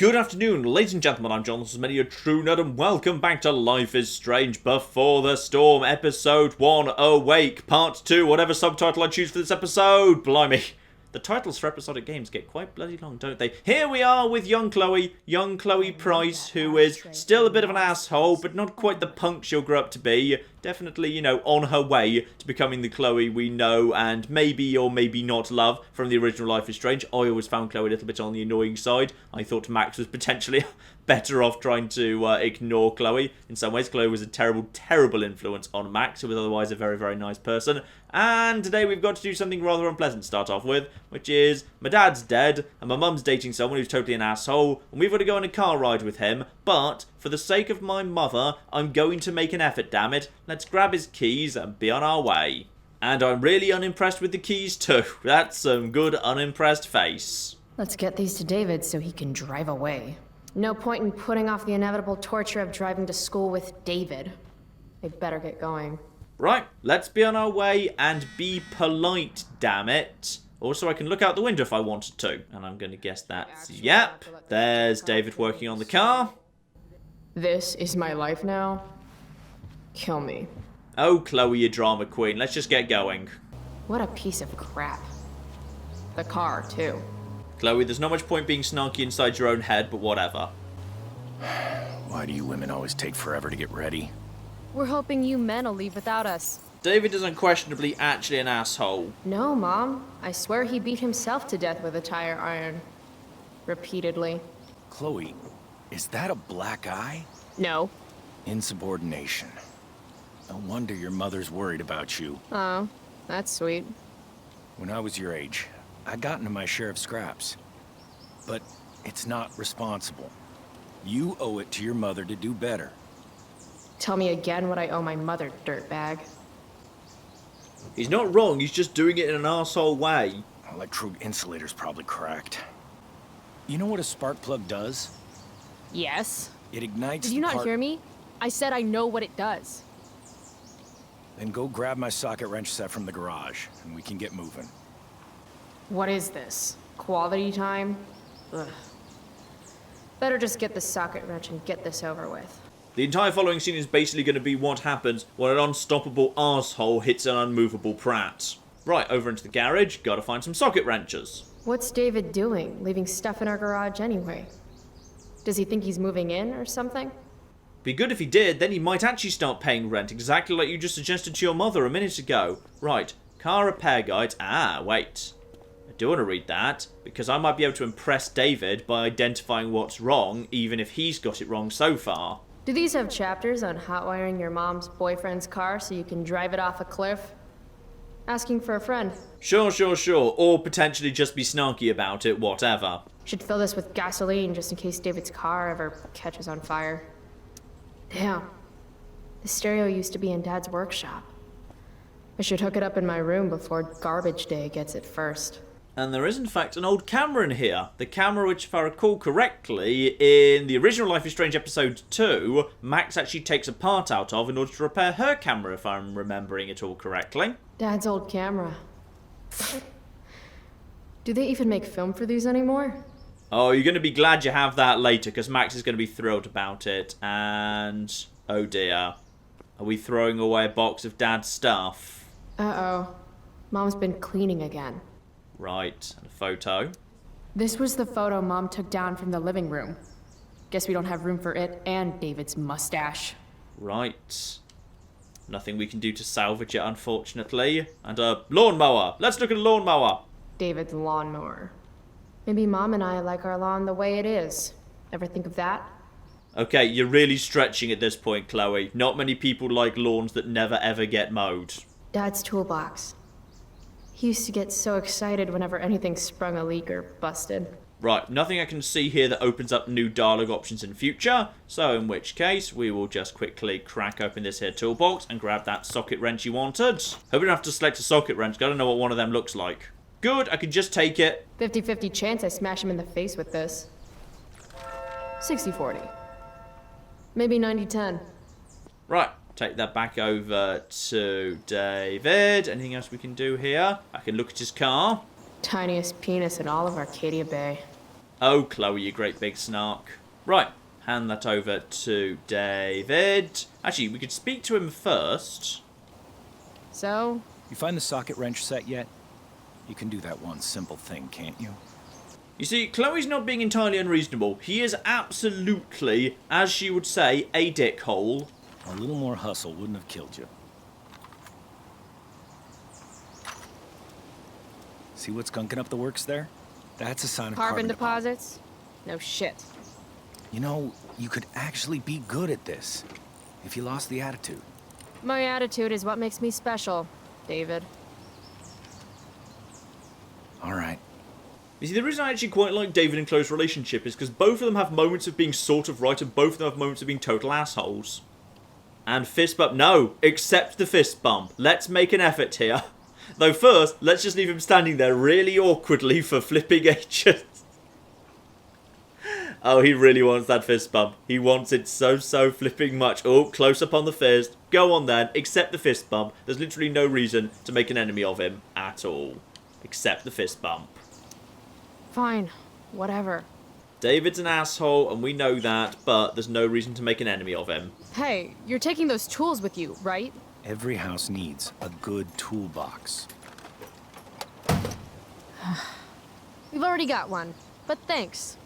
Good afternoon, ladies and gentlemen, I'm John, this is many a true nerd, and welcome back to Life is Strange Before the Storm, Episode 1, Awake, Part 2, whatever subtitle I choose for this episode. Blimey, the titles for episodic games get quite bloody long, don't they? Here we are with young Chloe Price, who is still a bit of an asshole, but not quite the punk she'll grow up to be. Definitely, on her way to becoming the Chloe we know and maybe or maybe not love from the original Life is Strange. I always found Chloe a little bit on the annoying side. I thought Max was potentially better off trying to ignore Chloe. In some ways, Chloe was a terrible, terrible influence on Max, who was otherwise a very, very nice person. And today we've got to do something rather unpleasant to start off with, which is my dad's dead and my mum's dating someone who's totally an asshole, and we've got to go on a car ride with him, but for the sake of my mother, I'm going to make an effort, damn it. Let's grab his keys and be on our way. And I'm really unimpressed with the keys too. That's some good unimpressed face. Let's get these to David so he can drive away. No point in putting off the inevitable torture of driving to school with David. I better get going. Right, let's be on our way and be polite, damn it. Also, I can look out the window if I wanted to. And I'm going to guess that's yep. There's David working on the car. This is my life now. Kill me. Oh, Chloe, you drama queen. Let's just get going. What a piece of crap. The car, too. Chloe, there's not much point being snarky inside your own head, but whatever. Why do you women always take forever to get ready? We're hoping you men will leave without us. David is unquestionably actually an asshole. No, Mom. I swear he beat himself to death with a tire iron. Repeatedly. Chloe, is that a black eye? No. Insubordination. No wonder your mother's worried about you. Oh, that's sweet. When I was your age, I got into my share of scraps. But it's not responsible. You owe it to your mother to do better. Tell me again what I owe my mother, dirtbag. He's not wrong, he's just doing it in an arsehole way. Electrode insulator's probably cracked. You know what a spark plug does? Yes. It ignites Did you not hear me? I said I know what it does. Then go grab my socket wrench set from the garage, and we can get moving. What is this? Quality time? Ugh. Better just get the socket wrench and get this over with. The entire following scene is basically going to be what happens when an unstoppable arsehole hits an unmovable prat. Right, over into the garage, gotta find some socket wrenches. What's David doing, leaving stuff in our garage anyway? Does he think he's moving in or something? Be good if he did, then he might actually start paying rent, exactly like you just suggested to your mother a minute ago. Right, car repair guide. Ah, wait. I do want to read that, because I might be able to impress David by identifying what's wrong, even if he's got it wrong so far. Do these have chapters on hotwiring your mom's boyfriend's car so you can drive it off a cliff? Asking for a friend. Sure. Or potentially just be snarky about it, whatever. Should fill this with gasoline just in case David's car ever catches on fire. Damn. The stereo used to be in Dad's workshop. I should hook it up in my room before garbage day gets it first. And there is, in fact, an old camera in here. The camera which, if I recall correctly, in the original Life is Strange Episode 2, Max actually takes a part out of in order to repair her camera, if I'm remembering it all correctly. Dad's old camera. Do they even make film for these anymore? Oh, you're going to be glad you have that later, because Max is going to be thrilled about it. And, oh dear. Are we throwing away a box of Dad's stuff? Uh-oh. Mom's been cleaning again. Right, and a photo. This was the photo Mom took down from the living room. Guess we don't have room for it and David's mustache. Right. Nothing we can do to salvage it, unfortunately. And a lawnmower. Let's look at a lawnmower. David's lawnmower. Maybe Mom and I like our lawn the way it is. Ever think of that? Okay, you're really stretching at this point, Chloe. Not many people like lawns that never ever get mowed. Dad's toolbox. He used to get so excited whenever anything sprung a leak or busted. Right, nothing I can see here that opens up new dialogue options in future, so in which case we will just quickly crack open this here toolbox and grab that socket wrench you wanted. Hope we don't have to select a socket wrench, 'cause I don't know what one of them looks like. Good, I can just take it. 50-50 chance I smash him in the face with this. 60-40. Maybe 90-10. Right, take that back over to David. Anything else we can do here? I can look at his car. Tiniest penis in all of Arcadia Bay. Oh, Chloe, you great big snark. Right, hand that over to David. Actually, we could speak to him first. So, You find the socket wrench set yet? You can do that one simple thing, can't you? You see, Chloe's not being entirely unreasonable. He is absolutely, as she would say, a dickhole. A little more hustle wouldn't have killed you. See what's gunking up the works there? That's a sign of carbon deposits? No shit. You know, you could actually be good at this if you lost the attitude. My attitude is what makes me special, David. All right. You see, the reason I actually quite like David and Chloe's relationship is because both of them have moments of being sort of right and both of them have moments of being total assholes. And fist bump. No, accept the fist bump. Let's make an effort here. Though first, let's just leave him standing there really awkwardly for flipping ages. Oh, he really wants that fist bump. He wants it so flipping much. Oh, close up on the fist. Go on then, accept the fist bump. There's literally no reason to make an enemy of him at all. Accept the fist bump. Fine, whatever. David's an asshole, and we know that, but there's no reason to make an enemy of him. Hey, you're taking those tools with you, right? Every house needs a good toolbox. We've already got one, but thanks.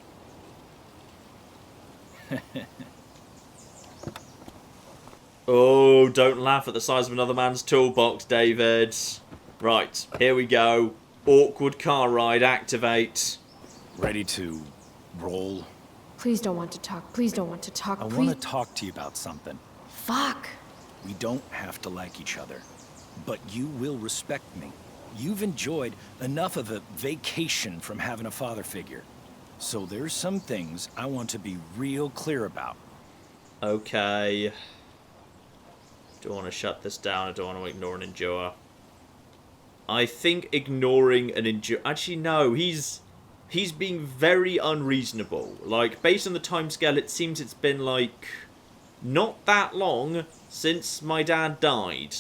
Oh, don't laugh at the size of another man's toolbox, David. Right, here we go. Awkward car ride, activate. Ready to roll? Please don't want to talk. Please don't want to talk. I Please. want to talk to you about something. Fuck. We don't have to like each other, but you will respect me. You've enjoyed enough of a vacation from having a father figure. So there's some things I want to be real clear about. Okay. Do I want to shut this down or do I want to ignore and endure? I think ignoring and endure... Actually, no, he's being very unreasonable. Like, based on the timescale, it seems it's been, like, not that long since my dad died.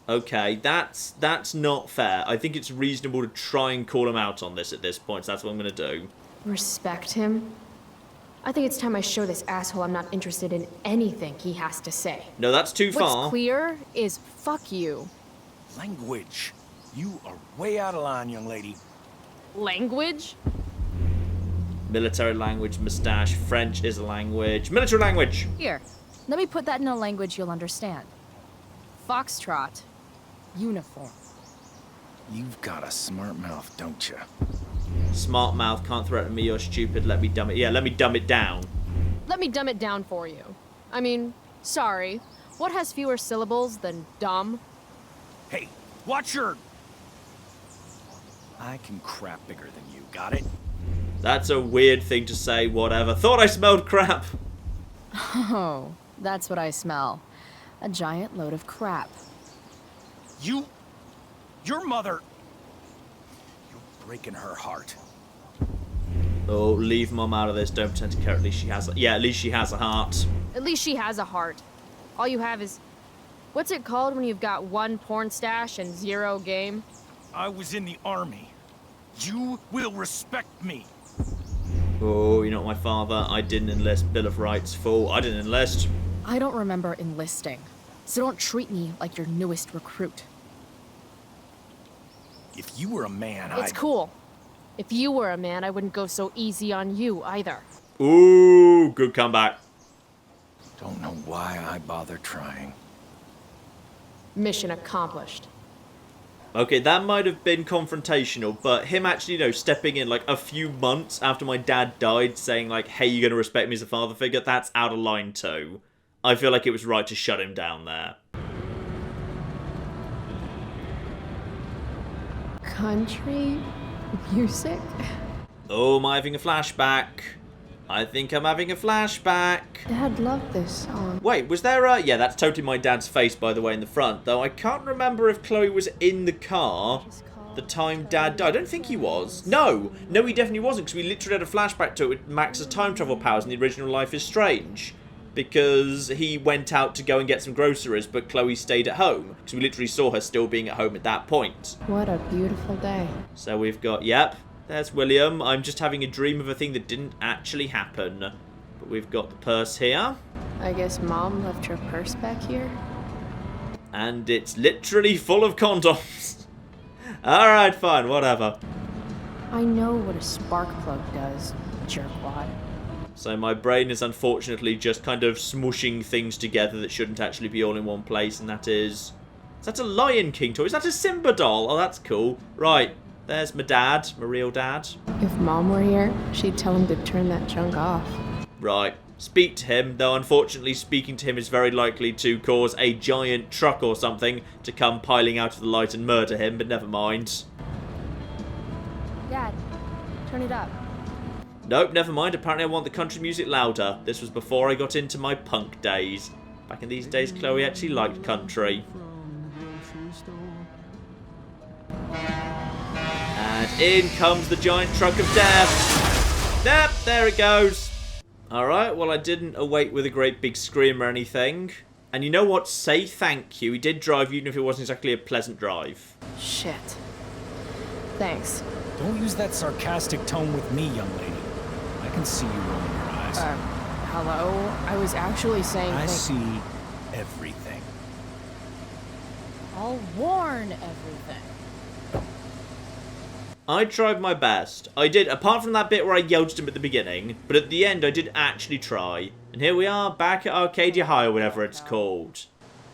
Okay, that's not fair. I think it's reasonable to try and call him out on this at this point, so that's what I'm going to do. Respect him? I think it's time I show this asshole I'm not interested in anything he has to say. No, that's too far. What's clear is fuck you. Language. You are way out of line, young lady. Language? Military language, mustache, French is a language. Military language! Here, let me put that in a language you'll understand. Foxtrot. Uniform. You've got a smart mouth, don't you? Smart mouth, can't threaten me, you're stupid, let me dumb it. Yeah, let me dumb it down. Let me dumb it down for you. I mean, sorry. What has fewer syllables than dumb? Hey, watch your... I can crap bigger than you, got it? That's a weird thing to say, whatever. Thought I smelled crap. Oh, that's what I smell. A giant load of crap. Your mother... You're breaking her heart. Oh, leave Mom out of this. Don't pretend to care. At least she has... Yeah, at least she has a heart. At least she has a heart. All you have is... What's it called when you've got one porn stash and zero game? I was in the army. You will respect me. Oh, you're not my father. I didn't enlist. Bill of Rights. Fool. I didn't enlist. I don't remember enlisting. So don't treat me like your newest recruit. If you were a man, It's cool. If you were a man, I wouldn't go so easy on you either. Ooh, good comeback. Don't know why I bother trying. Mission accomplished. Okay, that might have been confrontational, but him actually, you know, stepping in like a few months after my dad died, saying like, hey, you're going to respect me as a father figure, that's out of line too. I feel like it was right to shut him down there. Country music? Oh, am I having a flashback? I think I'm having a flashback. Dad loved this song. Wait, was there a... Yeah, that's totally my dad's face, by the way, in the front. Though I can't remember if Chloe was in the car the time Dad died. I don't think he was. No, he definitely wasn't, because we literally had a flashback to it with Max's time travel powers in the original Life is Strange. Because he went out to go and get some groceries, but Chloe stayed at home. Because we literally saw her still being at home at that point. What a beautiful day. So we've got, yep, There's William. I'm just having a dream of a thing that didn't actually happen. But we've got the purse here. I guess Mom left her purse back here? And it's literally full of condoms. Alright, fine, whatever. I know what a spark plug does, jerkwad. So my brain is unfortunately just kind of smushing things together that shouldn't actually be all in one place, and that is... Is that a Lion King toy? Is that a Simba doll? Oh, that's cool. Right, there's my dad, my real dad. If Mom were here, she'd tell him to turn that junk off. Right, speak to him, though unfortunately speaking to him is very likely to cause a giant truck or something to come piling out of the light and murder him, but never mind. Dad, turn it up. Nope, never mind. Apparently I want the country music louder. This was before I got into my punk days. Back in these days, Chloe actually liked country. And in comes the giant truck of death. Yep, there it goes. Alright, well I didn't awake with a great big scream or anything. And you know what? Say thank you. He did drive you even if it wasn't exactly a pleasant drive. Shit. Thanks. Don't use that sarcastic tone with me, young lady. I can see you rolling your eyes. Hello? I was actually saying... I see everything. I'll warn everything. I tried my best. I did, apart from that bit where I yelled at him at the beginning, but at the end I did actually try. And here we are, back at Arcadia High or whatever it's called.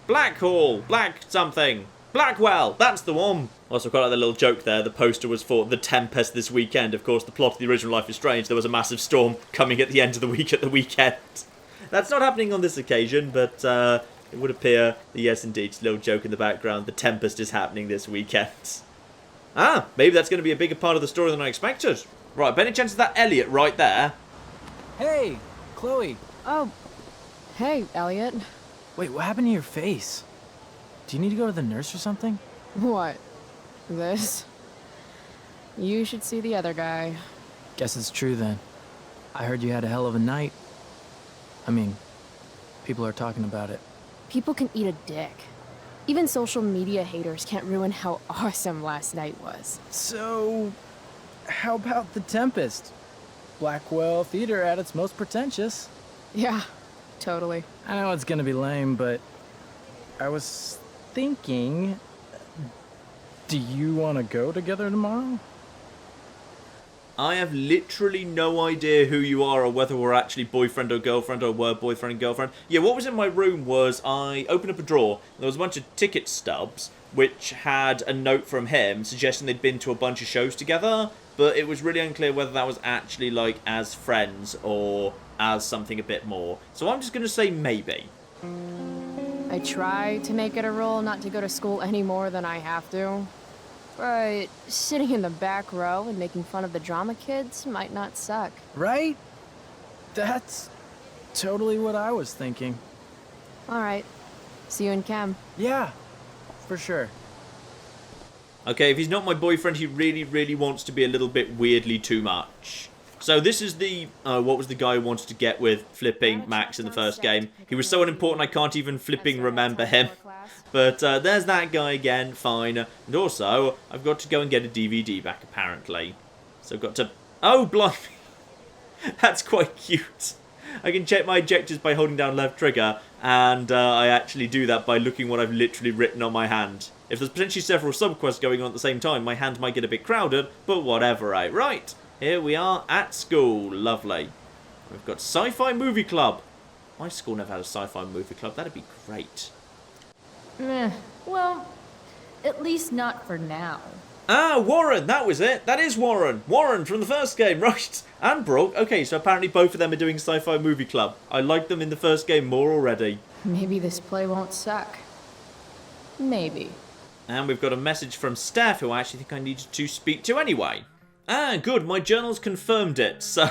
Blackhall, Black something. Blackwell, that's the one. Also, quite like the little joke there. The poster was for The Tempest this weekend. Of course, the plot of the original Life is Strange, there was a massive storm coming at the end of the week at the weekend. That's not happening on this occasion, but it would appear that yes, indeed, little joke in the background. The Tempest is happening this weekend. Ah, maybe that's going to be a bigger part of the story than I expected. Right, by any chance is that Elliot right there? Hey, Chloe. Oh. Hey, Elliot. Wait, what happened to your face? Do you need to go to the nurse or something? What? This? You should see the other guy. Guess it's true then. I heard you had a hell of a night. I mean, people are talking about it. People can eat a dick. Even social media haters can't ruin how awesome last night was. So, how about the Tempest? Blackwell Theater at its most pretentious. Yeah, totally. I know it's gonna be lame, but I was thinking, do you want to go together tomorrow? I have literally no idea who you are or whether we're actually boyfriend or girlfriend or were boyfriend and girlfriend. Yeah, what was in my room was I opened up a drawer and there was a bunch of ticket stubs which had a note from him suggesting they'd been to a bunch of shows together, but it was really unclear whether that was actually like as friends or as something a bit more. So I'm just going to say maybe. I try to make it a rule not to go to school any more than I have to. But sitting in the back row and making fun of the drama kids might not suck. Right? That's totally what I was thinking. Alright. See you in chem. Yeah, for sure. Okay, if he's not my boyfriend, he really, really wants to be a little bit weirdly too much. So this is the, what was the guy who wanted to get with flipping Max in the first game? He was so unimportant I can't even flipping remember him. But there's that guy again, fine. And also, I've got to go and get a DVD back apparently. So I've got to... Oh, blimey! That's quite cute. I can check my ejectors by holding down left trigger, and I actually do that by looking what I've literally written on my hand. If there's potentially several subquests going on at the same time, my hand might get a bit crowded, but whatever, right? Right, here we are at school. Lovely. We've got Sci-Fi Movie Club. My school never had a Sci-Fi Movie Club. That'd be great. Well, at least not for now. Ah, Warren, that was it. That is Warren. Warren from the first game, right. And Brooke. Okay, so apparently both of them are doing Sci-Fi Movie Club. I liked them in the first game more already. Maybe this play won't suck. Maybe. And we've got a message from Steph, who I actually think I needed to speak to anyway. Ah, good. My journal's confirmed it, so...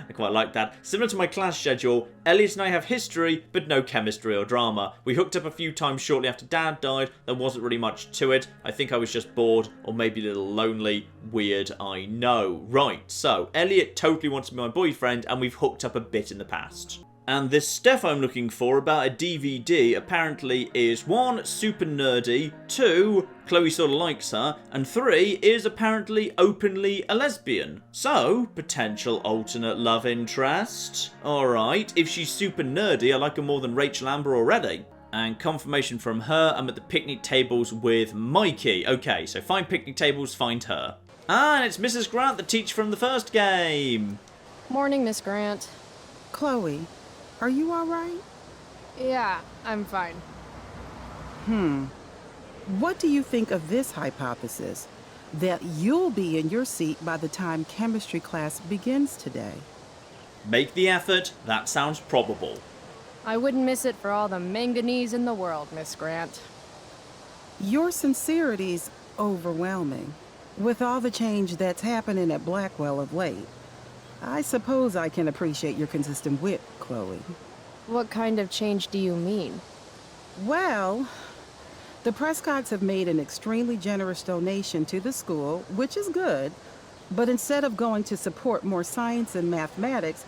I quite like that. Similar to my class schedule, Elliot and I have history, but no chemistry or drama. We hooked up a few times shortly after Dad died. There wasn't really much to it. I think I was just bored, or maybe a little lonely. Weird, I know. Right, so, Elliot totally wants to be my boyfriend, and we've hooked up a bit in the past. And this Steph I'm looking for about a DVD apparently is 1, super nerdy, 2, Chloe sort of likes her, and 3 is apparently openly a lesbian. So, potential alternate love interest. Alright, if she's super nerdy, I like her more than Rachel Amber already. And confirmation from her, I'm at the picnic tables with Mikey. Okay, so find picnic tables, find her. Ah, and it's Mrs. Grant, the teacher from the first game. Morning, Miss Grant. Chloe, are you all right? Yeah, I'm fine. What do you think of this hypothesis? That you'll be in your seat by the time chemistry class begins today. Make the effort, that sounds probable. I wouldn't miss it for all the manganese in the world, Miss Grant. Your sincerity's overwhelming. With all the change that's happening at Blackwell of late, I suppose I can appreciate your consistent wit, Chloe. What kind of change do you mean? Well, the Prescotts have made an extremely generous donation to the school, which is good, but instead of going to support more science and mathematics,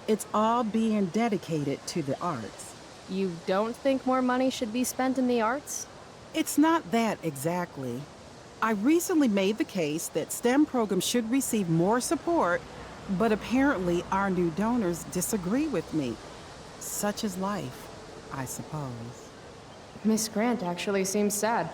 it's all being dedicated to the arts. You don't think more money should be spent in the arts? It's not that exactly. I recently made the case that STEM programs should receive more support, but apparently our new donors disagree with me. Such is life, I suppose. Miss Grant actually seems sad.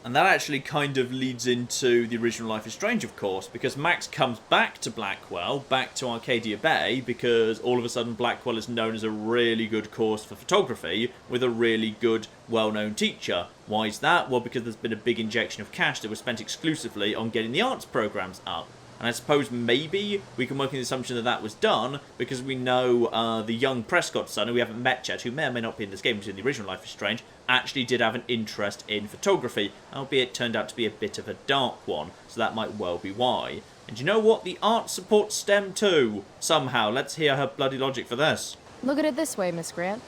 And that actually kind of leads into the original Life is Strange, of course, because Max comes back to Blackwell, back to Arcadia Bay, because all of a sudden Blackwell is known as a really good course for photography with a really good, well-known teacher. Why is that? Well, because there's been a big injection of cash that was spent exclusively on getting the arts programs up. And I suppose maybe we can work on the assumption that that was done because we know the young Prescott son, who we haven't met yet, who may or may not be in this game, which is in the original Life is Strange, actually did have an interest in photography, albeit turned out to be a bit of a dark one, so that might well be why. And you know what? The art supports STEM too, somehow. Let's hear her bloody logic for this. Look at it this way, Miss Grant.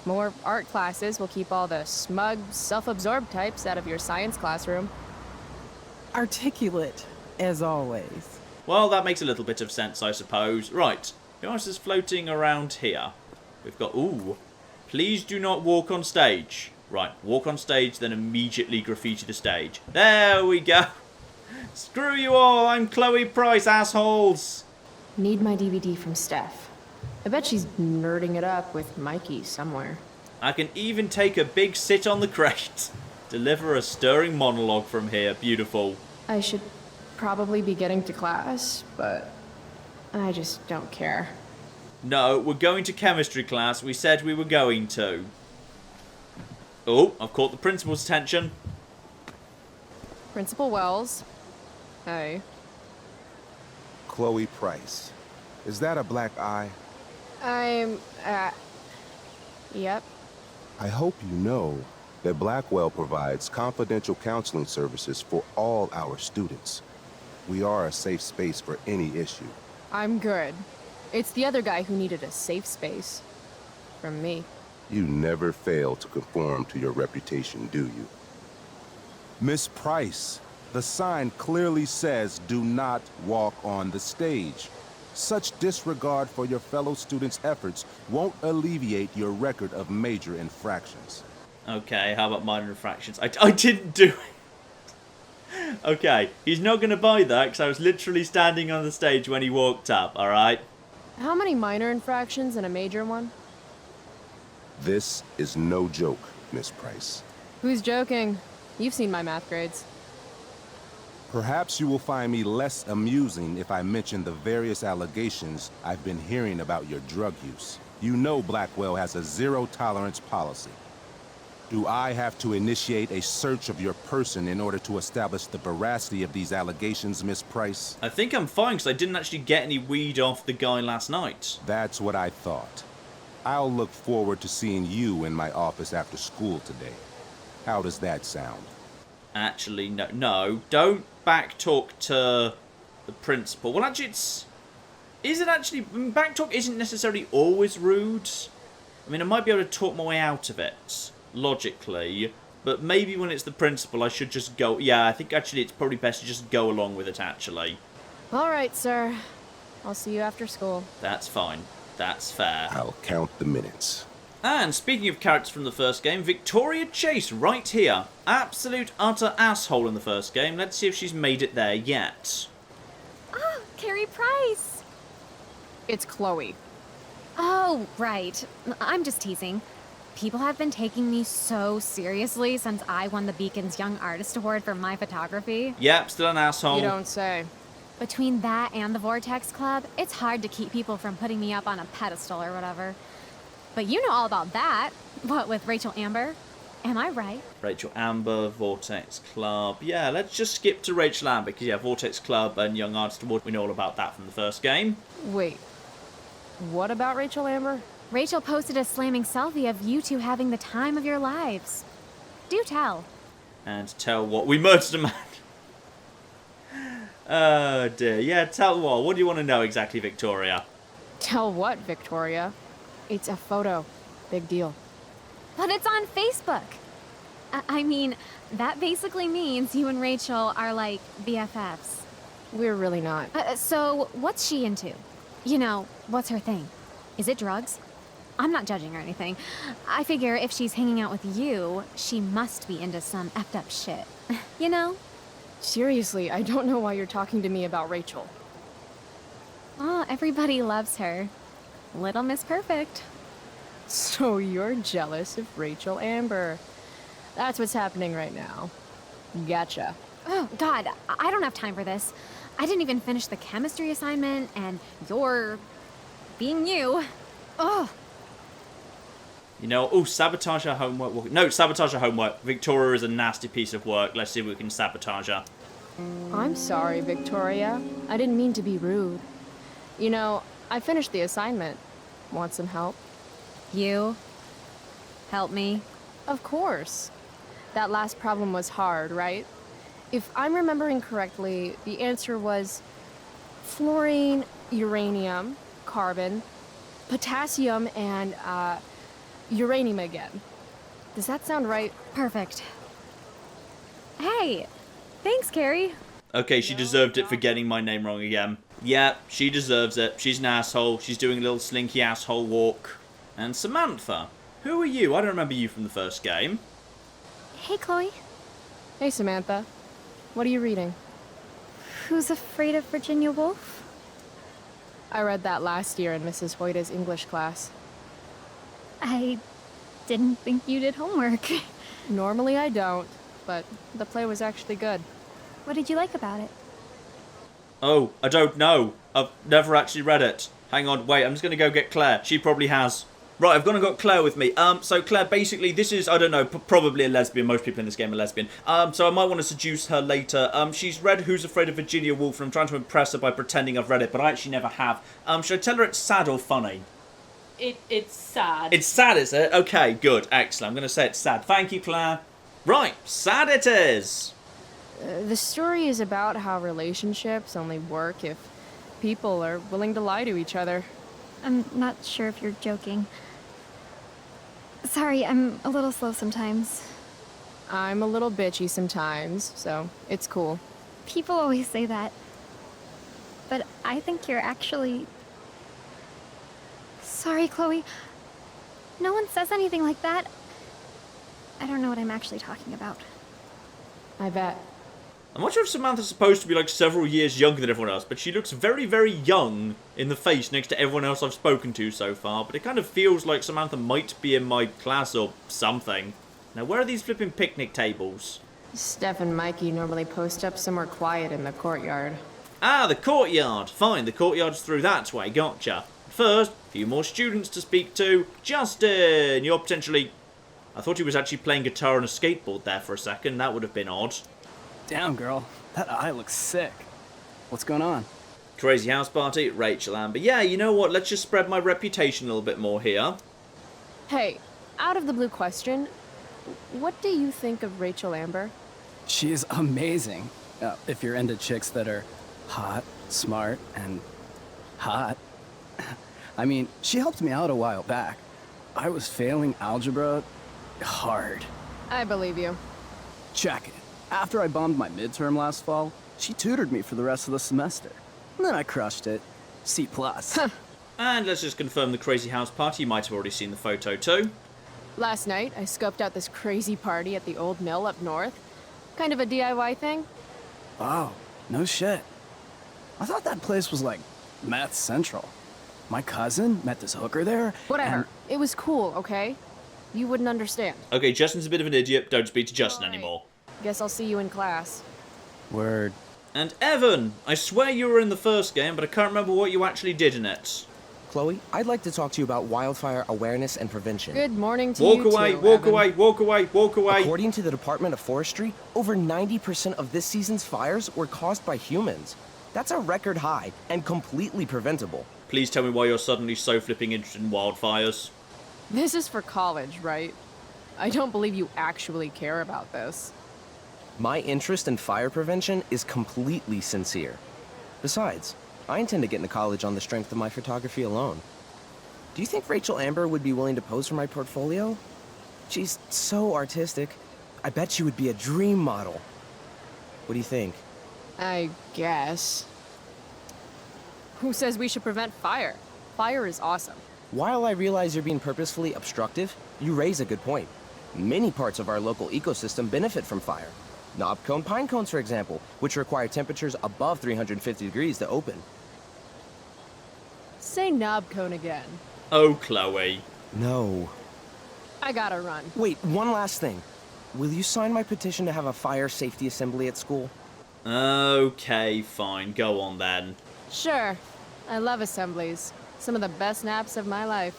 More art classes will keep all the smug, self-absorbed types out of your science classroom. Articulate, as always. Well, that makes a little bit of sense, I suppose. Right, who else is floating around here? We've got, ooh, please do not walk on stage. Right, walk on stage, then immediately graffiti the stage. There we go. Screw you all, I'm Chloe Price, assholes. Need my DVD from Steph. I bet she's nerding it up with Mikey somewhere. I can even take a big sit on the crate. Deliver a stirring monologue from here, beautiful. I should probably be getting to class, but I just don't care. No, we're going to chemistry class. We said we were going to. Oh, I've caught the principal's attention. Principal Wells. Hey. Chloe Price. Is that a black eye? Yep. I hope you know that Blackwell provides confidential counseling services for all our students. We are a safe space for any issue. I'm good. It's the other guy who needed a safe space. From me. You never fail to conform to your reputation, do you? Miss Price, the sign clearly says do not walk on the stage. Such disregard for your fellow students' efforts won't alleviate your record of major infractions. Okay, how about minor infractions? I didn't do it. Okay, he's not going to buy that because I was literally standing on the stage when he walked up, alright? How many minor infractions and a major one? This is no joke, Miss Price. Who's joking? You've seen my math grades. Perhaps you will find me less amusing if I mention the various allegations I've been hearing about your drug use. You know Blackwell has a zero-tolerance policy. Do I have to initiate a search of your person in order to establish the veracity of these allegations, Miss Price? I think I'm fine because I didn't actually get any weed off the guy last night. That's what I thought. I'll look forward to seeing you in my office after school today. How does that sound? Actually, no, don't backtalk to the principal. Well, actually, backtalk isn't necessarily always rude. I mean, I might be able to talk my way out of it, logically, but maybe when it's the principal, I should just go. Yeah, I think actually it's probably best to just go along with it, actually. All right, sir. I'll see you after school. That's fine. That's fair. I'll count the minutes. And speaking of characters from the first game, Victoria Chase right here. Absolute utter asshole in the first game. Let's see if she's made it there yet. Oh, Carrie Price. It's Chloe. Oh, right. I'm just teasing. People have been taking me so seriously since I won the Beacon's Young Artist Award for my photography. Yep, still an asshole. You don't say. Between that and the Vortex Club, it's hard to keep people from putting me up on a pedestal or whatever. But you know all about that. What, with Rachel Amber? Am I right? Rachel Amber, Vortex Club. Yeah, let's just skip to Rachel Amber, because yeah, Vortex Club and Young Artist Award, we know all about that from the first game. Wait. What about Rachel Amber? Rachel posted a slamming selfie of you two having the time of your lives. Do tell. And tell what? We murdered a man. Oh dear. Yeah, tell what? What do you want to know exactly, Victoria? Tell what, Victoria? It's a photo. Big deal. But it's on Facebook. I mean, that basically means you and Rachel are like BFFs. We're really not. So, what's she into? You know, what's her thing? Is it drugs? I'm not judging or anything. I figure if she's hanging out with you, she must be into some effed up shit. You know? Seriously, I don't know why you're talking to me about Rachel. Oh, everybody loves her. Little Miss Perfect. So you're jealous of Rachel Amber. That's what's happening right now. Gotcha. Oh, God, I don't have time for this. I didn't even finish the chemistry assignment, and you're being you. Ugh. You know, oh, sabotage her homework. No, sabotage her homework. Victoria is a nasty piece of work. Let's see if we can sabotage her. I'm sorry, Victoria. I didn't mean to be rude. You know, I finished the assignment. Want some help? You? Help me? Of course. That last problem was hard, right? If I'm remembering correctly, the answer was fluorine, uranium, carbon, potassium, and, uranium again. Does that sound right? Perfect. Hey, thanks, Carrie. Okay, she deserved it for getting my name wrong again. Yeah, she deserves it. She's an asshole. She's doing a little slinky asshole walk. And Samantha, who are you? I don't remember you from the first game. Hey, Chloe. Hey, Samantha. What are you reading? Who's Afraid of Virginia Woolf? I read that last year in Mrs. Hoyta's English class. I didn't think you did homework. Normally I don't, but the play was actually good. What did you like about it? Oh, I don't know. I've never actually read it. Hang on, wait, I'm just going to go get Claire. She probably has. Right, I've gone and got Claire with me. So Claire, basically, this is, I don't know, probably a lesbian. Most people in this game are lesbian. So I might want to seduce her later. She's read Who's Afraid of Virginia Woolf, and I'm trying to impress her by pretending I've read it, but I actually never have. Should I tell her it's sad or funny? It's sad. It's sad, is it? Okay, good, excellent. I'm going to say it's sad. Thank you, Claire. Right, sad it is. The story is about how relationships only work if people are willing to lie to each other. I'm not sure if you're joking. Sorry, I'm a little slow sometimes. I'm a little bitchy sometimes, so it's cool. People always say that. But I think you're actually... Sorry, Chloe. No one says anything like that. I don't know what I'm actually talking about. I bet. I'm not sure if Samantha's supposed to be like several years younger than everyone else, but she looks very, very young in the face next to everyone else I've spoken to so far, but it kind of feels like Samantha might be in my class or something. Now, where are these flipping picnic tables? Steph and Mikey normally post up somewhere quiet in the courtyard. Ah, the courtyard. Fine, the courtyard's through that way, gotcha. First, a few more students to speak to. Justin, you're potentially... I thought he was actually playing guitar on a skateboard there for a second. That would have been odd. Damn, girl. That eye looks sick. What's going on? Crazy house party, Rachel Amber. Yeah, you know what? Let's just spread my reputation a little bit more here. Hey, out of the blue question, what do you think of Rachel Amber? She is amazing. If you're into chicks that are hot, smart, and hot. I mean, she helped me out a while back. I was failing algebra hard. I believe you. Check it. After I bombed my midterm last fall, she tutored me for the rest of the semester. And then I crushed it. C+. And let's just confirm the crazy house party. You might have already seen the photo too. Last night, I scoped out this crazy party at the old mill up north. Kind of a DIY thing. Wow, no shit. I thought that place was like meth central. My cousin met this hooker there. Whatever. and- It was cool, okay? You wouldn't understand. Okay, Justin's a bit of an idiot. Don't speak to Justin anymore. Guess I'll see you in class. Word. And Evan, I swear you were in the first game, but I can't remember what you actually did in it. Chloe, I'd like to talk to you about wildfire awareness and prevention. Good morning to Walk you away, too, walk Evan. away, walk away, walk away. According to the Department of Forestry, over 90% of this season's fires were caused by humans. That's a record high and completely preventable. Please tell me why you're suddenly so flipping interested in wildfires. This is for college, right? I don't believe you actually care about this. My interest in fire prevention is completely sincere. Besides, I intend to get into college on the strength of my photography alone. Do you think Rachel Amber would be willing to pose for my portfolio? She's so artistic. I bet she would be a dream model. What do you think? I guess. Who says we should prevent fire? Fire is awesome. While I realize you're being purposefully obstructive, you raise a good point. Many parts of our local ecosystem benefit from fire. Knob cone pine cones, for example, which require temperatures above 350 degrees to open. Say knob cone again. Oh, Chloe. No. I gotta run. Wait, one last thing. Will you sign my petition to have a fire safety assembly at school? Okay, fine. Go on then. Sure. I love assemblies. Some of the best naps of my life.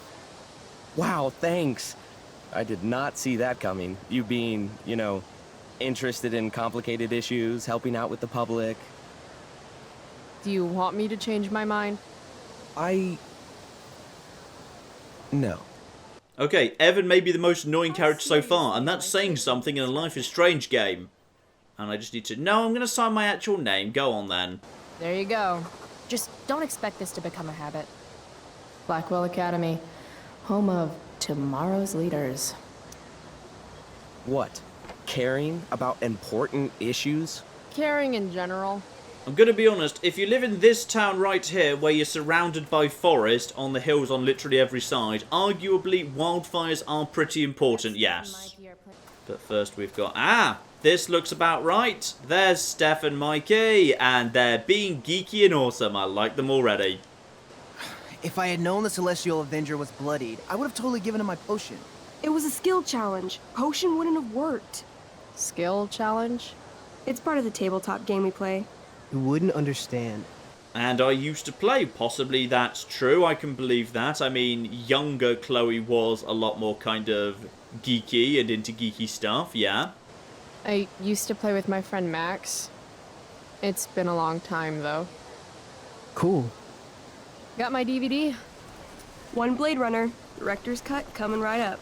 Wow, thanks. I did not see that coming. You being, interested in complicated issues, helping out with the public. Do you want me to change my mind? No. Okay, Evan may be the most annoying character so far, and that's saying something in a Life is Strange game. And I just need to... No, I'm going to sign my actual name. Go on then. There you go. Just don't expect this to become a habit. Blackwell Academy, home of tomorrow's leaders. What? Caring about important issues? Caring in general. I'm going to be honest, if you live in this town right here, where you're surrounded by forest, on the hills on literally every side, arguably wildfires are pretty important, yes. But first we've got... Ah! This looks about right. There's Steph and Mikey, and they're being geeky and awesome. I like them already. If I had known the Celestial Avenger was bloodied, I would have totally given him my potion. It was a skill challenge. Potion wouldn't have worked. Skill challenge? It's part of the tabletop game we play. You wouldn't understand. And I used to play. Possibly that's true. I can believe that. I mean, younger Chloe was a lot more kind of geeky and into geeky stuff, yeah. I used to play with my friend Max. It's been a long time, though. Cool. Got my DVD? One Blade Runner, director's cut coming right up.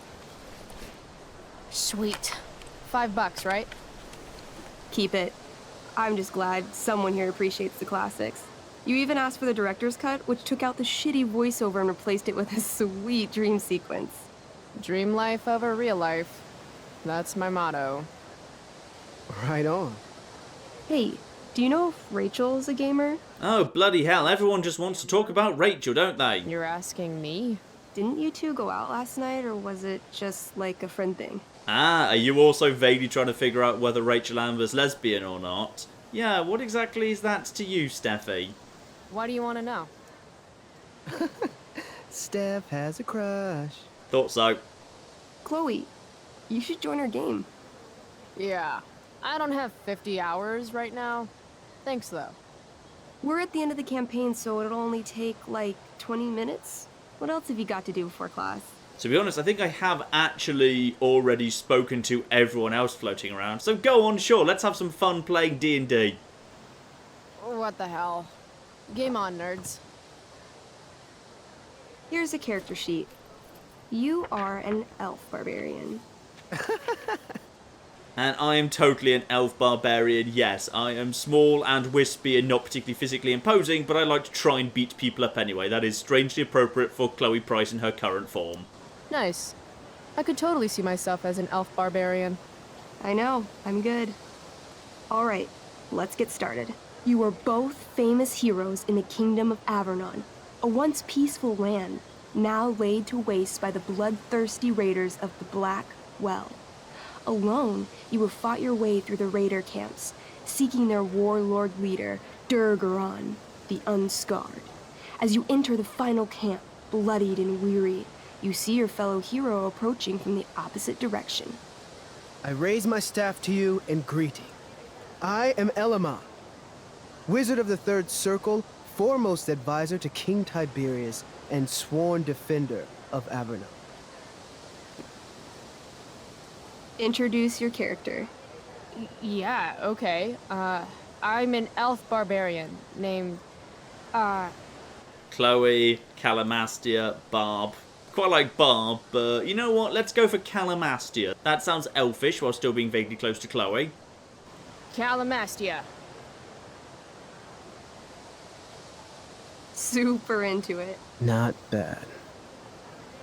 Sweet. $5, right? Keep it. I'm just glad someone here appreciates the classics. You even asked for the director's cut, which took out the shitty voiceover and replaced it with a sweet dream sequence. Dream life over real life. That's my motto. Right on. Hey, do you know if Rachel is a gamer? Oh, bloody hell. Everyone just wants to talk about Rachel, don't they? You're asking me? Didn't you two go out last night, or was it just like a friend thing? Ah, are you also vaguely trying to figure out whether Rachel Amber's lesbian or not? Yeah, what exactly is that to you, Steffi? Why do you want to know? Steph has a crush. Thought so. Chloe, you should join our game. Yeah. I don't have 50 hours right now. Thanks, though. We're at the end of the campaign, so it'll only take, like, 20 minutes. What else have you got to do before class? To be honest, I think I have actually already spoken to everyone else floating around. So go on, sure, let's have some fun playing D&D. What the hell? Game on, nerds. Here's a character sheet. You are an elf barbarian. And I am totally an elf barbarian, yes. I am small and wispy and not particularly physically imposing, but I like to try and beat people up anyway. That is strangely appropriate for Chloe Price in her current form. Nice. I could totally see myself as an elf barbarian. I know, I'm good. Alright, let's get started. You are both famous heroes in the Kingdom of Avernon. a once peaceful land, now laid to waste by the bloodthirsty raiders of the Black Well. Alone, you have fought your way through the raider camps, seeking their warlord leader, Durgaron, the Unscarred. As you enter the final camp, bloodied and weary, you see your fellow hero approaching from the opposite direction. I raise my staff to you in greeting. I am Elamon, Wizard of the Third Circle, foremost advisor to King Tiberius, and sworn defender of Averno. Introduce your character. Yeah, okay. I'm an elf barbarian named, Chloe, Callamastia, Barb. Quite like Barb, but you know what? Let's go for Callamastia. That sounds elfish while still being vaguely close to Chloe. Callamastia. Super into it. Not bad.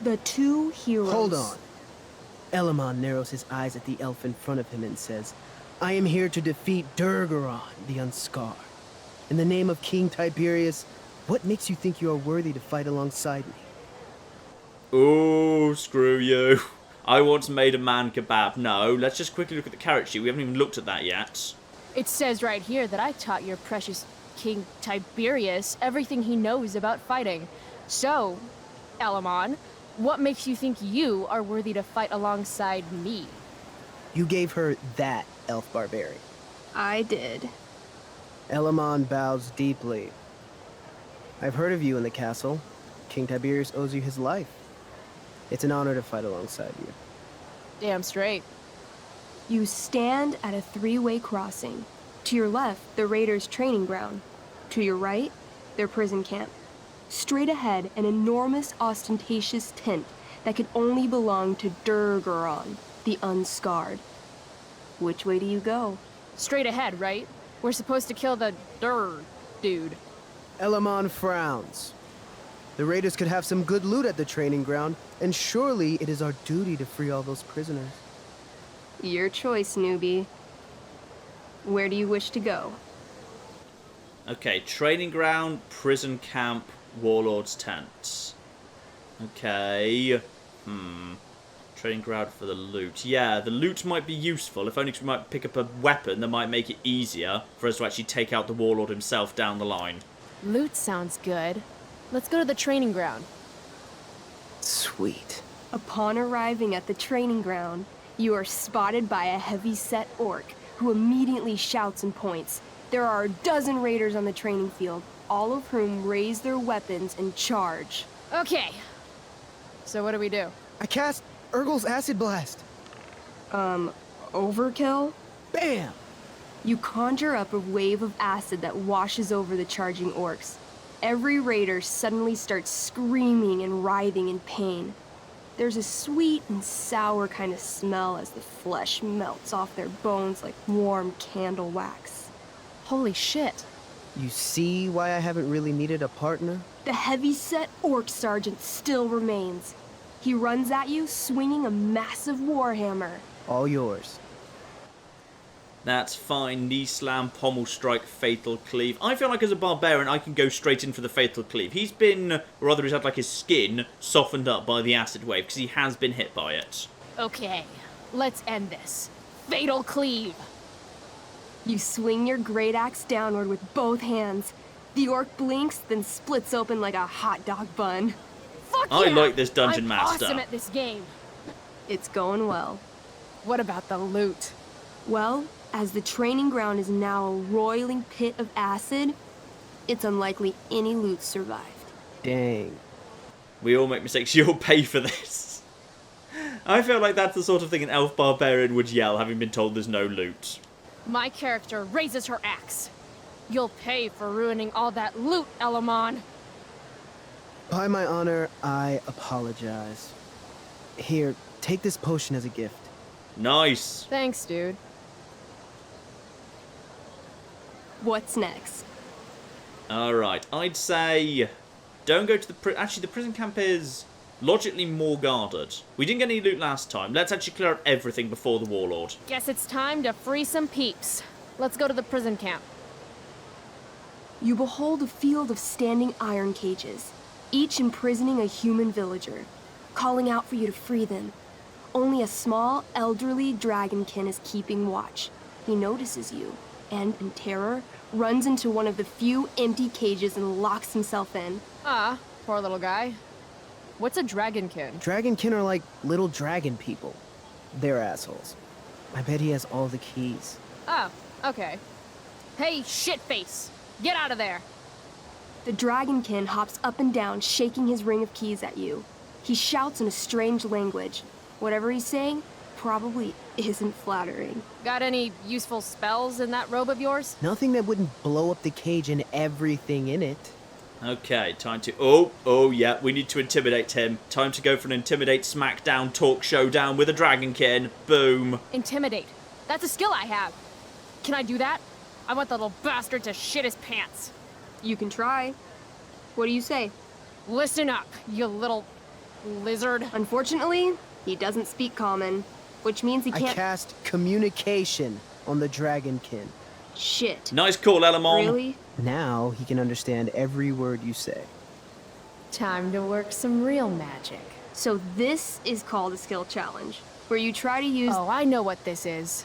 The two heroes. Hold on. Elamon narrows his eyes at the elf in front of him and says, I am here to defeat Durgaron, the Unscarred. In the name of King Tiberius, what makes you think you are worthy to fight alongside me? Oh, screw you. I once made a man kebab. No, let's just quickly look at the character sheet. We haven't even looked at that yet. It says right here that I taught your precious King Tiberius everything he knows about fighting. So, Elamon, what makes you think you are worthy to fight alongside me? You gave her that, elf barbarian. I did. Elamon bows deeply. I've heard of you in the castle. King Tiberius owes you his life. It's an honor to fight alongside you. Damn straight. You stand at a three-way crossing. To your left, the raiders' training ground. To your right, their prison camp. Straight ahead, an enormous, ostentatious tent that could only belong to Durgaron, the Unscarred. Which way do you go? Straight ahead, right? We're supposed to kill the dude. Elamon frowns. The raiders could have some good loot at the training ground, and surely it is our duty to free all those prisoners. Your choice, newbie. Where do you wish to go? Okay, training ground, prison camp, warlord's tent. Okay. Training ground for the loot. Yeah, the loot might be useful, if only because we might pick up a weapon that might make it easier for us to actually take out the warlord himself down the line. Loot sounds good. Let's go to the training ground. Sweet. Upon arriving at the training ground, you are spotted by a heavy-set orc who immediately shouts and points. There are a dozen raiders on the training field, all of whom raise their weapons and charge. Okay. So what do we do? I cast Urgel's Acid Blast. Overkill? Bam! You conjure up a wave of acid that washes over the charging orcs. Every raider suddenly starts screaming and writhing in pain. There's a sweet and sour kind of smell as the flesh melts off their bones like warm candle wax. Holy shit. You see why I haven't really needed a partner? The heavy-set orc sergeant still remains. He runs at you, swinging a massive warhammer. All yours. That's fine. Knee slam, pommel strike, fatal cleave. I feel like as a barbarian, I can go straight in for the fatal cleave. He's been, or rather he's had like his skin softened up by the acid wave because he has been hit by it. Okay, let's end this. Fatal cleave. You swing your great axe downward with both hands. The orc blinks, then splits open like a hot dog bun. Fuck I yeah! like this dungeon I'm master. awesome at this game. It's going well. What about the loot? Well, as the training ground is now a roiling pit of acid, it's unlikely any loot survived. Dang. We all make mistakes. You'll pay for this. I feel like that's the sort of thing an elf barbarian would yell, having been told there's no loot. My character raises her axe. You'll pay for ruining all that loot, Elamon. By my honor, I apologize. Here, take this potion as a gift. Nice. Thanks, dude. What's next? Alright, I'd say don't go to the actually, the prison camp is logically more guarded. We didn't get any loot last time. Let's actually clear up everything before the warlord. Guess it's time to free some peeps. Let's go to the prison camp. You behold a field of standing iron cages. each imprisoning a human villager, calling out for you to free them. Only a small, elderly dragonkin is keeping watch. He notices you, and in terror, runs into one of the few empty cages and locks himself in. Ah, poor little guy. What's a dragonkin? Dragonkin are like little dragon people. They're assholes. I bet he has all the keys. Oh, okay. Hey, shitface! Get out of there! The dragonkin hops up and down, shaking his ring of keys at you. He shouts in a strange language. Whatever he's saying probably isn't flattering. Got any useful spells in that robe of yours? Nothing that wouldn't blow up the cage and everything in it. Okay, time to... Oh, yeah, we need to intimidate him. Time to go for an Intimidate Smackdown Talk Showdown with a Dragonkin. Boom. Intimidate. That's a skill I have. Can I do that? I want the little bastard to shit his pants. You can try. What do you say? Listen up, you little lizard. Unfortunately, he doesn't speak common, which means he can't... I cast communication on the dragonkin. Shit. Nice call, Elamon. Really? Now he can understand every word you say. Time to work some real magic. So this is called a skill challenge, where you try to use... Oh, I know what this is.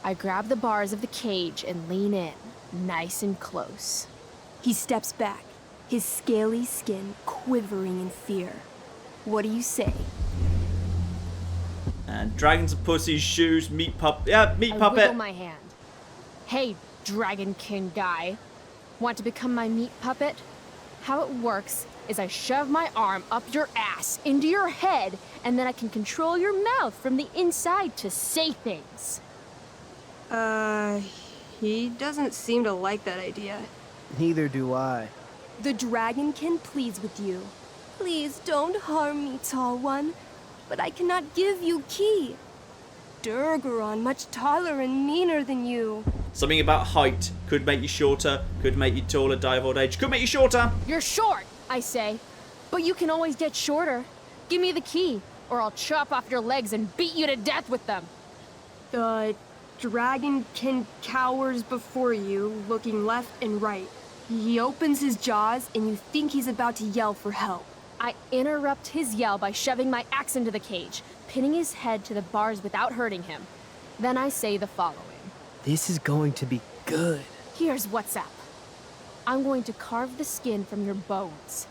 I grab the bars of the cage and lean in, nice and close. He steps back, his scaly skin quivering in fear. What do you say? And dragons are pussies, shoes, meat puppet. Yeah, meat I puppet. wiggle my hand. Hey, dragonkin guy. Want to become my meat puppet? How it works is I shove my arm up your ass into your head, and then I can control your mouth from the inside to say things. He doesn't seem to like that idea. Neither do I. The dragonkin pleads with you. Please don't harm me, tall one, but I cannot give you key. Durgaron much taller and meaner than you. Something about height could make you shorter, could make you taller, die of old age, could make you shorter. You're short, I say, but you can always get shorter. Give me the key, or I'll chop off your legs and beat you to death with them. The dragonkin cowers before you, looking left and right. He opens his jaws, and you think he's about to yell for help. I interrupt his yell by shoving my axe into the cage, pinning his head to the bars without hurting him. Then I say the following. This is going to be good. Here's what's up. I'm going to carve the skin from your bones.